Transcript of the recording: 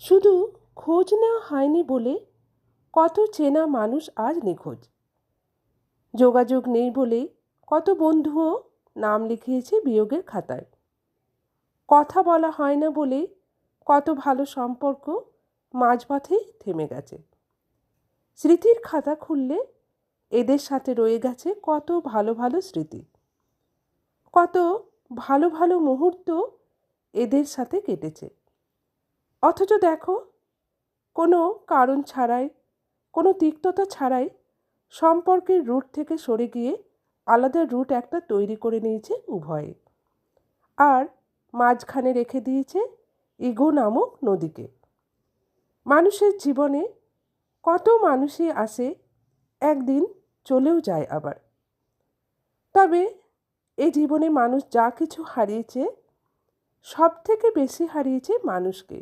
শুধু খোঁজ নেওয়া হয়নি বলে কত চেনা মানুষ আজ নিখোঁজ। যোগাযোগ নেই বলে কত বন্ধুও নাম লিখিয়েছে বিয়োগের খাতায়। কথা বলা হয় না বলে কত ভালো সম্পর্ক মাঝপথেই থেমে গেছে। স্মৃতির খাতা খুললে এদের সাথে রয়ে গেছে কত ভালো ভালো স্মৃতি, কত ভালো ভালো মুহূর্ত এদের সাথে কেটেছে। অথচ দেখো, কোনো কারণ ছাড়াই, কোনো তিক্ততা ছাড়াই সম্পর্কের রুট থেকে সরে গিয়ে আলাদা রুট একটা তৈরি করে নিয়েছে উভয়ে, আর মাঝখানে রেখে দিয়েছে ইগো নামক নদীকে। মানুষের জীবনে কত মানুষই আসে, একদিন চলেও যায় আবার। তবে এই জীবনে মানুষ যা কিছু হারিয়েছে, সব থেকে বেশি হারিয়েছে মানুষকে।